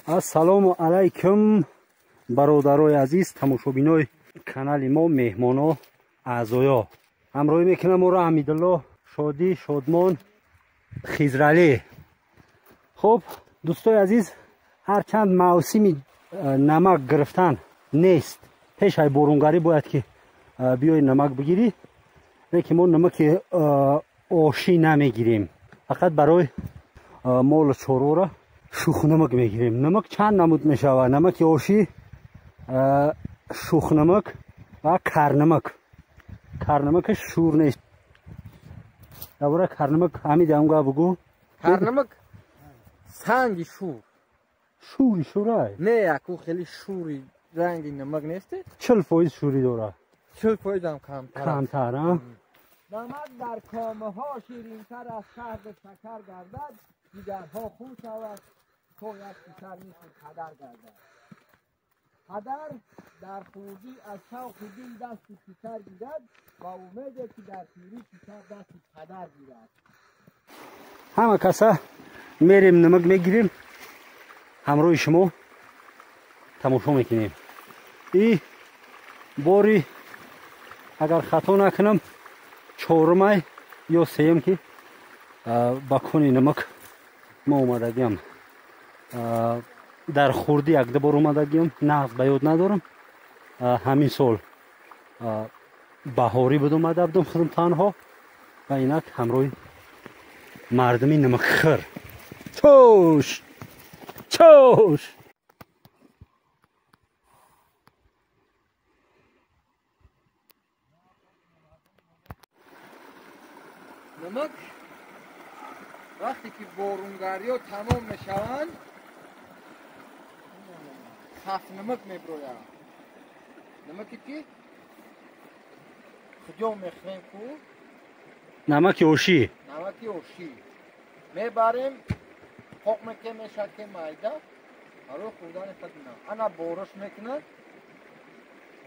ассалому алайкум бародарои азиз тамошобинои канали мо меҳмоно аъзоё ҳамроҳӣ мекунам моро ҳамидулло шодӣ шодмон хизралӣ. хуб дӯстои азиз, ҳарчанд мавсими намак гирифтан нест, пешай борунгарӣ бояд ки биёи намак бигирӣ, лекин мо намаки ошӣ намегирем, фақат барои молу чорвора шухнамак мегирем. намак чанд намуд мешавад: намаки ошӣ, шухнамак ва карнамак. карнамакаш шур нест. дар бораи карнамак ҳамид ягон гап бигӯ. карнамак санги шур. шури шурай? Не, яку хеле шури ранги намак нест. 40% шури дорад. 40% ҳам камтар. камтар, а? намак дар комаҳо ширинтар аз шаҳд шакар гардад, дигарҳо худ шавад, то як писар мисли падар гардад. падар дар хурдӣ аз шавқи дил дасти писар гирад, ва умеде ки дар пирӣ писар дасти падар гирад. ҳама каса мерем намак мегирем, ҳамроҳи шумо тамошо мекунем. И бори агар хато накунам чорумай ё сеюм ки ба кони намак мо омадагиам. дар хурдӣ якда бор омадагиам, нағз ба ёд надорам. ҳамин сол баҳорӣ буд омада будам худам танҳо, ва инак ҳамроҳи мардуми намакхӯр. чӯш чӯш. намак вақте ки борунгариҳо тамом мешаванд, хафнамак меброяд. намаке ки хуҷо мехӯрем ку намаки ошӣ. намаки ошӣ мебарем, поқ мекунем, мешакем майда, барои хӯрдани худна. ана бориш мекунад,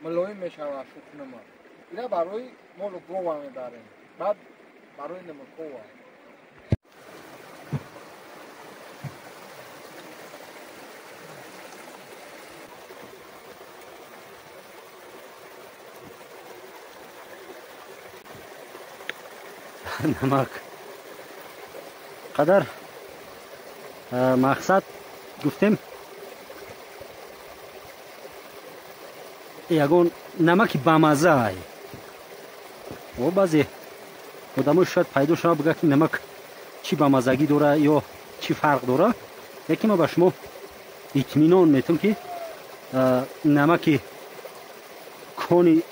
мулоим мешавад шухнамак. ина барои молу гова мебарем, баъд барои намакова. намак қадар мақсад гуфтем, ягон намаки бамазаи. баъзе одамои шояд пайдо шавад бигӯяд ки намак чӣ бамазагӣ дорад ё чӣ фарқ дорад, лекин ман ба шумо итминон метавам ки намаки кони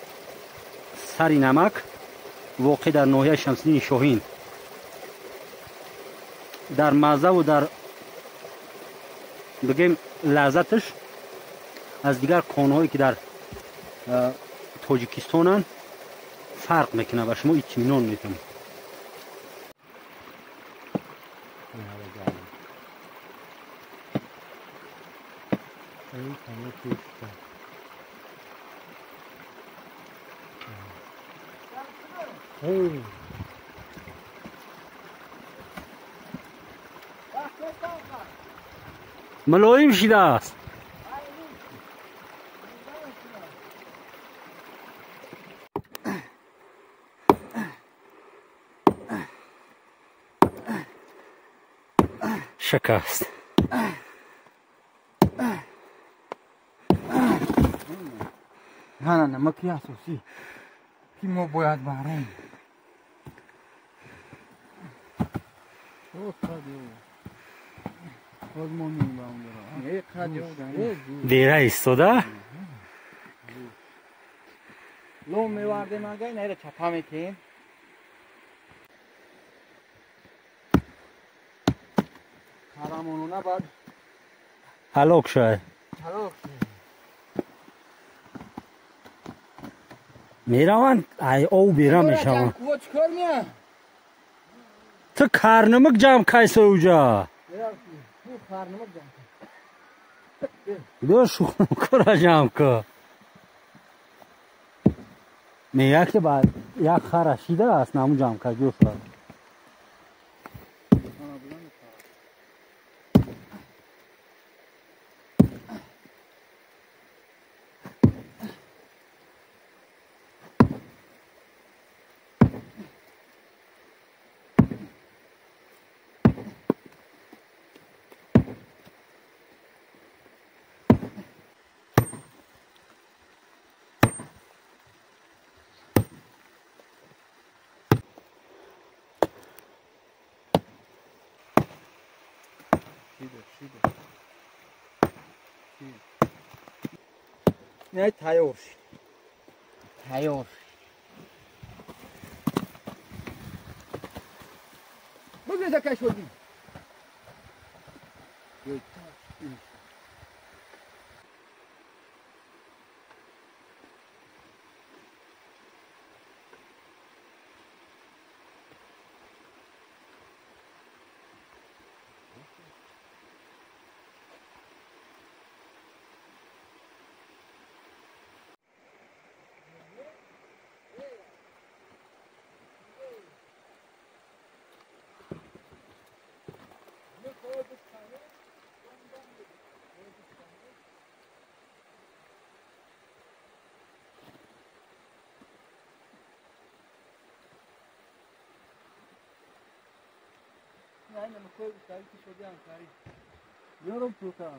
сари намак воқеъ дар ноҳияи шамсиддини шоҳин дар маззаву дар бигем лаззаташ аз дигар конҳое ки дар тоҷикистонанд фарқ мекунад. ба шумо итминон метавам. ملایم شده است. شکست. نه نمکی اساسی که ما باید بریم. دیره ایستاده؟ لوم میوردیم اگه نیره چپا میکنیم. خرمانونه باید هلاک شد. میروند ای او بیره میشوند. تو کارنمک جمع کیسه اوجا بیا شوخنمک را جمع که میگه که بعد یک خرشیده است نمو جمع که جو شد. نه تیار شد تیار بگیر دکه شدی نه نمیخوای سری که شده هم سری یارم توتا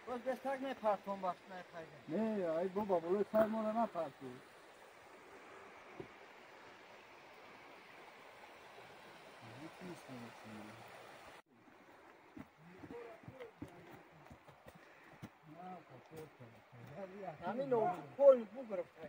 باز دستک نپرتون وقت نپرتون نه ای بابا بلوی سرمانه نپرتون همین نوع پول بگرفتن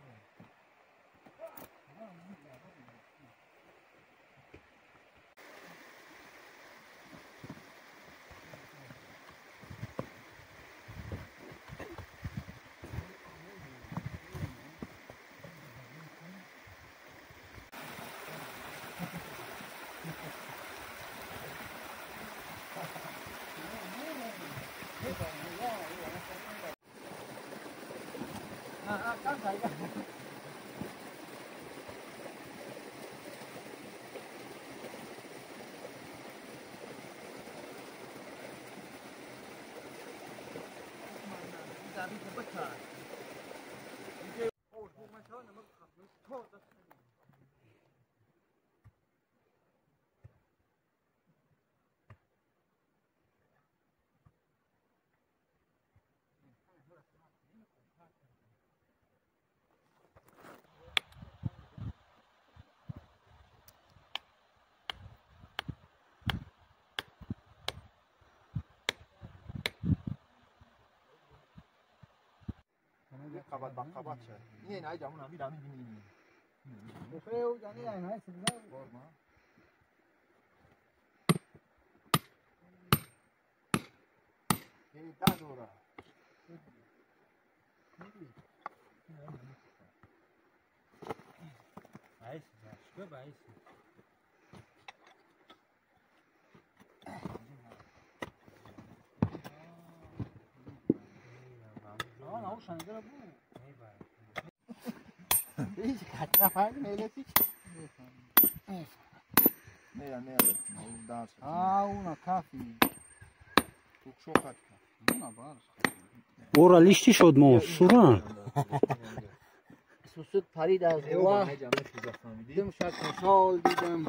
قبط با قبط شد این نه جامون همی دامی بینی بخیر جانی نه سینا قرما این تا دورا عايز شباب عايز انا وش هنقدر ابوه ايش هتعرف حاجه ميلتي نه داس اونا کافی تو شوفت اونا باش اورا لیشتی شد مو سوران سوسود پرید از هوا دیدم شاید مثال دیدم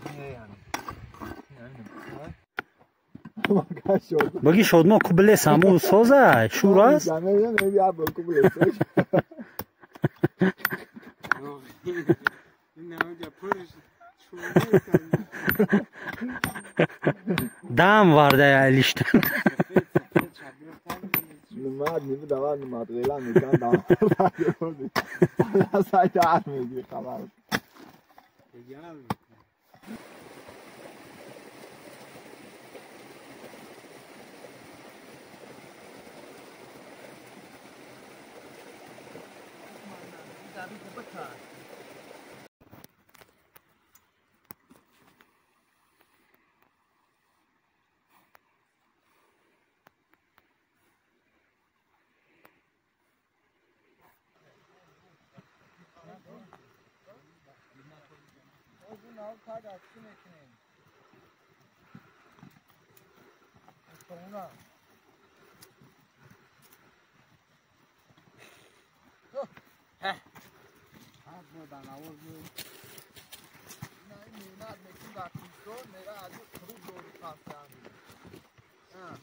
بگی شد ما کوبله سامو سوزه شور است دم وارده لیشتن نماد نیمه دوار نماد غیلان میکن دام سایت عرف میگی خبر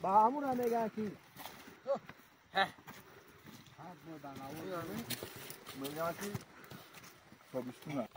با همون هم بگن کی میگن که تابستونه